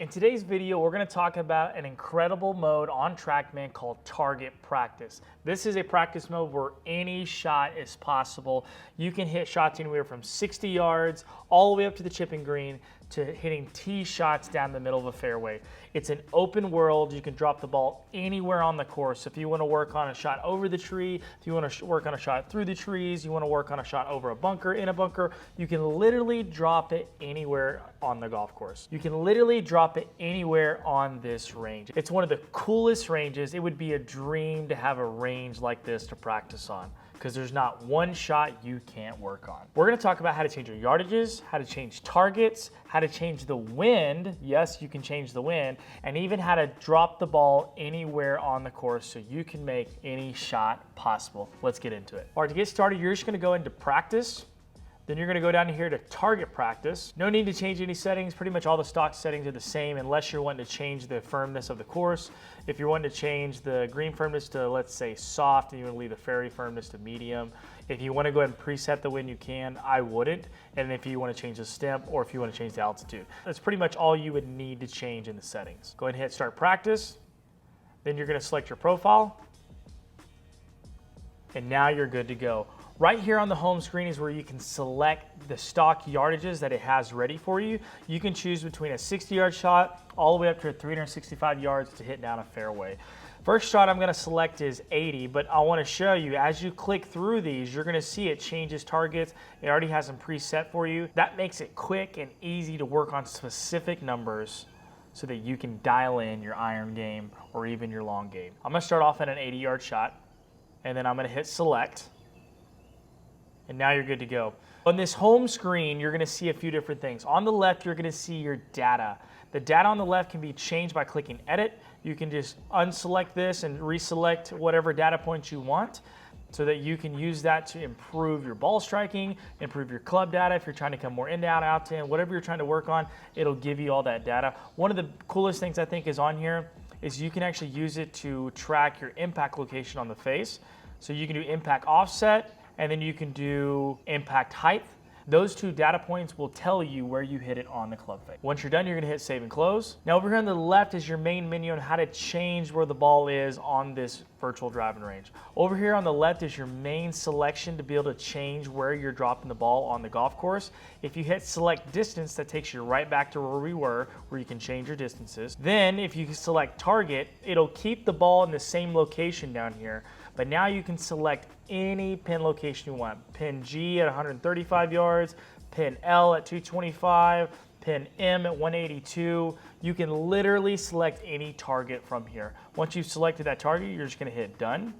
In today's video, we're going to talk about an incredible mode on TrackMan called Target Practice. This is a practice mode where any shot is possible. You can hit shots anywhere from 60 yards all the way up to the chipping green to hitting tee shots down the middle of a fairway. It's an open world. You can drop the ball anywhere on the course. If you want to work on a shot over the tree, if you want to work on a shot through the trees, you want to work on a shot over a bunker, in a bunker, you can literally drop it anywhere on the golf course. You can literally drop it anywhere on this range. It's one of the coolest ranges. It would be a dream to have a range like this to practice on, because there's not one shot you can't work on. We're gonna talk about how to change your yardages, how to change targets, how to change the wind. Yes, you can change the wind, and even how to drop the ball anywhere on the course so you can make any shot possible. Let's get into it. All right, to get started, you're just gonna go into practice. Then you're gonna go down here to target practice. No need to change any settings. Pretty much all the stock settings are the same unless you're wanting to change the firmness of the course. If you're wanting to change the green firmness to, let's say, soft, and you want to leave the fairway firmness to medium. If you want to go ahead and preset the wind, you can. I wouldn't. And if you want to change the stemp or if you want to change the altitude. That's pretty much all you would need to change in the settings. Go ahead and hit start practice. Then you're gonna select your profile. And now you're good to go. Right here on the home screen is where you can select the stock yardages that it has ready for you. You can choose between a 60-yard shot all the way up to 365 yards to hit down a fairway. First shot I'm gonna select is 80, but I wanna show you, as you click through these, you're gonna see it changes targets. It already has them preset for you. That makes it quick and easy to work on specific numbers so that you can dial in your iron game or even your long game. I'm gonna start off at an 80-yard shot, and then I'm gonna hit select. And now you're good to go. On this home screen, you're gonna see a few different things. On the left, you're gonna see your data. The data on the left can be changed by clicking edit. You can just unselect this and reselect whatever data points you want so that you can use that to improve your ball striking, improve your club data. If you're trying to come more in, out, in, whatever you're trying to work on, it'll give you all that data. One of the coolest things I think is on here is you can actually use it to track your impact location on the face. So you can do impact offset, and then you can do impact height. Those two data points will tell you where you hit it on the club face. Once you're done, you're gonna hit save and close. Now over here on the left is your main menu on how to change where the ball is on this virtual driving range. Over here on the left is your main selection to be able to change where you're dropping the ball on the golf course. If you hit select distance, that takes you right back to where we were, where you can change your distances. Then if you select target, it'll keep the ball in the same location down here, but now you can select any pin location you want. Pin G at 135 yards, pin L at 225, pin M at 182. You can literally select any target from here. Once you've selected that target, you're just gonna hit done,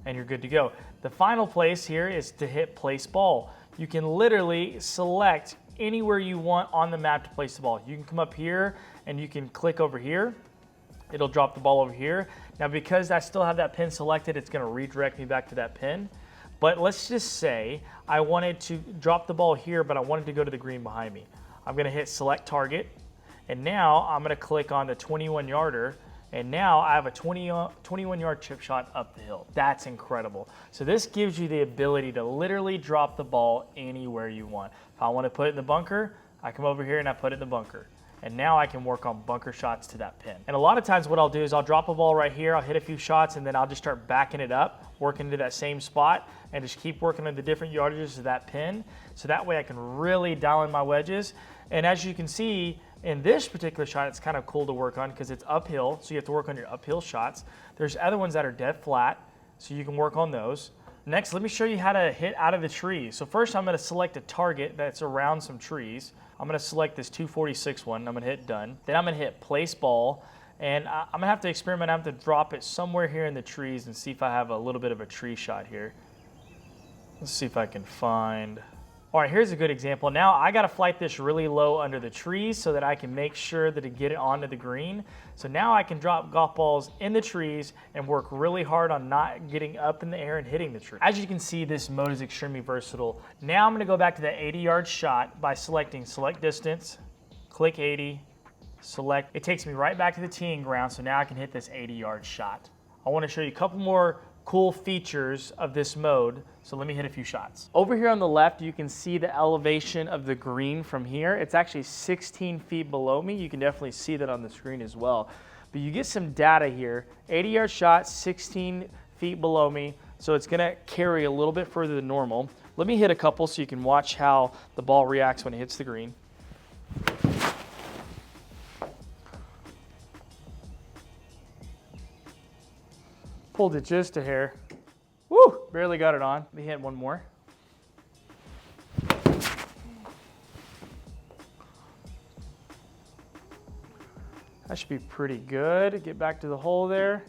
and you're good to go. The final place here is to hit place ball. You can literally select anywhere you want on the map to place the ball. You can come up here and you can click over here. It'll drop the ball over here. Now, because I still have that pin selected, it's gonna redirect me back to that pin. But let's just say I wanted to drop the ball here, but I wanted to go to the green behind me. I'm gonna hit select target, and now I'm gonna click on the 21 yarder, and now I have a 21 yard chip shot up the hill. That's incredible. So this gives you the ability to literally drop the ball anywhere you want. If I wanna put it in the bunker, I come over here and I put it in the bunker. And now I can work on bunker shots to that pin. And a lot of times what I'll do is I'll drop a ball right here, I'll hit a few shots, and then I'll just start backing it up, working to that same spot, and just keep working on the different yardages of that pin. So that way I can really dial in my wedges. And as you can see, in this particular shot, it's kind of cool to work on because it's uphill, so you have to work on your uphill shots. There's other ones that are dead flat, so you can work on those. Next, let me show you how to hit out of the trees. So first I'm gonna select a target that's around some trees. I'm gonna select this 246 one, I'm gonna hit done. Then I'm gonna hit place ball, and I'm gonna have to experiment. I have to drop it somewhere here in the trees and see if I have a little bit of a tree shot here. Let's see if I can find. All right, here's a good example. Now I gotta flight this really low under the trees so that I can make sure that it get it onto the green. So now I can drop golf balls in the trees and work really hard on not getting up in the air and hitting the tree. As you can see, this mode is extremely versatile. Now I'm gonna go back to that 80-yard shot by selecting select distance, click 80, select. It takes me right back to the teeing ground, so now I can hit this 80-yard shot. I wanna show you a couple more cool features of this mode. So let me hit a few shots. Over here on the left, you can see the elevation of the green from here. It's actually 16 feet below me. You can definitely see that on the screen as well. But you get some data here. 80-yard shot, 16 feet below me. So it's gonna carry a little bit further than normal. Let me hit a couple so you can watch how the ball reacts when it hits the green. Pulled it just a hair. Woo, barely got it on. Let me hit one more. That should be pretty good. Get back to the hole there.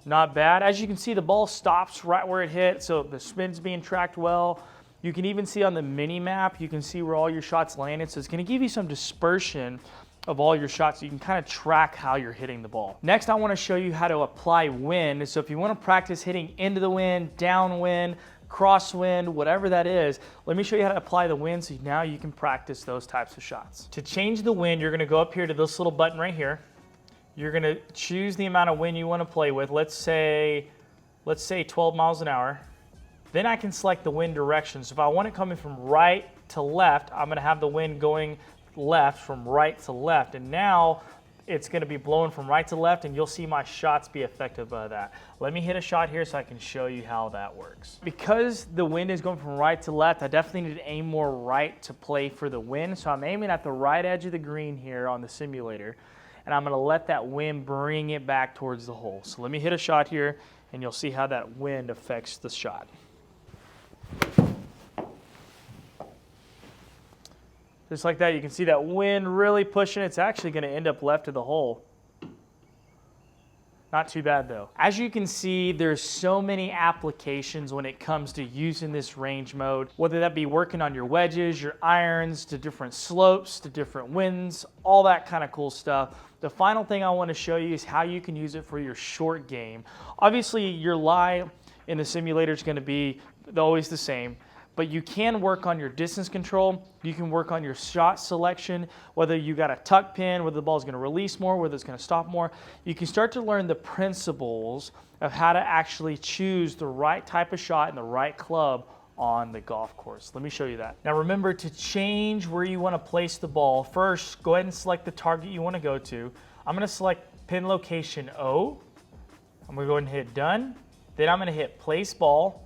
Not bad. As you can see, the ball stops right where it hit, so the spin's being tracked well. You can even see on the mini map, you can see where all your shots landed, so it's gonna give you some dispersion of all your shots so you can kind of track how you're hitting the ball. Next, I want to show you how to apply wind. So if you want to practice hitting into the wind, downwind, crosswind, whatever that is, let me show you how to apply the wind so now you can practice those types of shots. To change the wind, you're going to go up here to this little button right here. You're going to choose the amount of wind you want to play with. Let's say 12 miles an hour. Then I can select the wind direction. So if I want it coming from right to left, I'm going to have the wind going left from right to left, and now it's going to be blowing from right to left, and you'll see my shots be affected by that. Let me hit a shot here so I can show you how that works. Because the wind is going from right to left, I definitely need to aim more right to play for the wind, so I'm aiming at the right edge of the green here on the simulator, and I'm going to let that wind bring it back towards the hole. So let me hit a shot here, and you'll see how that wind affects the shot. Just like that, you can see that wind really pushing. It's actually going to end up left of the hole. Not too bad though. As you can see, there's so many applications when it comes to using this range mode, whether that be working on your wedges, your irons, to different slopes, to different winds, all that kind of cool stuff. The final thing I want to show you is how you can use it for your short game. Obviously, your lie in the simulator is going to be always the same. But you can work on your distance control. You can work on your shot selection, whether you got a tuck pin, whether the ball is going to release more, whether it's going to stop more. You can start to learn the principles of how to actually choose the right type of shot and the right club on the golf course. Let me show you that. Now remember to change where you want to place the ball. First, go ahead and select the target you want to go to. I'm going to select pin location O. I'm going to go ahead and hit done. Then I'm going to hit place ball.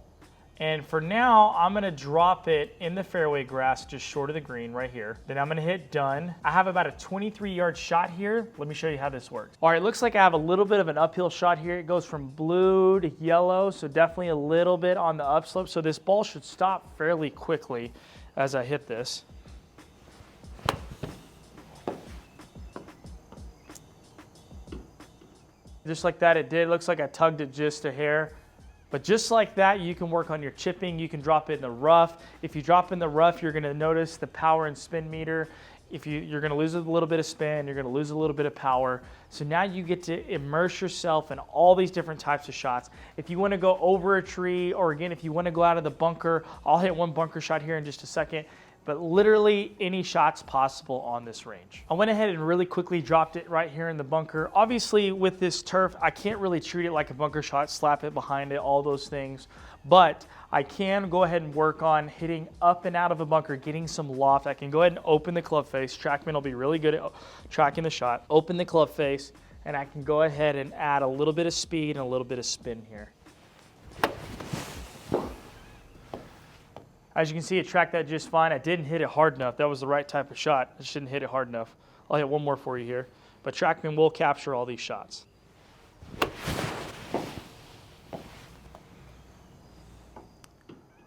And for now, I'm going to drop it in the fairway grass just short of the green right here. Then I'm going to hit done. I have about a 23-yard shot here. Let me show you how this works. All right, it looks like I have a little bit of an uphill shot here. It goes from blue to yellow, so definitely a little bit on the upslope. So this ball should stop fairly quickly as I hit this. Just like that, it did. It looks like I tugged it just a hair. But just like that, you can work on your chipping. You can drop it in the rough. If you drop in the rough, you're going to notice the power and spin meter. If you're going to lose a little bit of spin, you're going to lose a little bit of power. So now you get to immerse yourself in all these different types of shots. If you want to go over a tree, or again, if you want to go out of the bunker, I'll hit one bunker shot here in just a second. But literally any shots possible on this range. I went ahead and really quickly dropped it right here in the bunker. Obviously with this turf, I can't really treat it like a bunker shot, slap it behind it, all those things. But I can go ahead and work on hitting up and out of a bunker, getting some loft. I can go ahead and open the club face. TrackMan will be really good at tracking the shot. Open the club face, and I can go ahead and add a little bit of speed and a little bit of spin here. As you can see, it tracked that just fine. I didn't hit it hard enough. That was the right type of shot. I shouldn't hit it hard enough. I'll hit one more for you here. But TrackMan will capture all these shots. A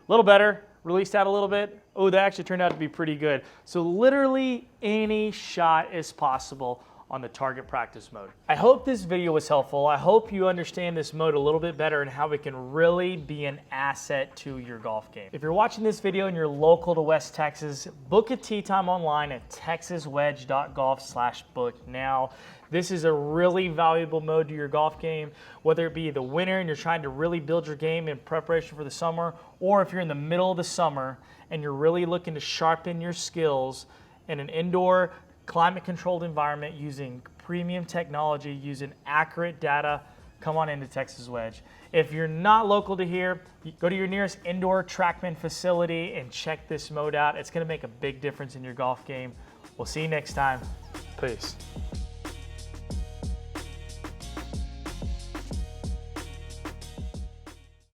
little better. Released out a little bit. Oh, that actually turned out to be pretty good. So literally any shot is possible on the target practice mode. I hope this video was helpful. I hope you understand this mode a little bit better and how it can really be an asset to your golf game. If you're watching this video and you're local to West Texas, book a tee time online at texaswedge.golf/book now. This is a really valuable mode to your golf game, whether it be the winter and you're trying to really build your game in preparation for the summer, or if you're in the middle of the summer and you're really looking to sharpen your skills in an indoor climate-controlled environment using premium technology, using accurate data come on into Texas Wedge. If you're not local to here, go to your nearest indoor TrackMan facility and check this mode out. It's going to make a big difference in your golf game. We'll see you next time. Peace.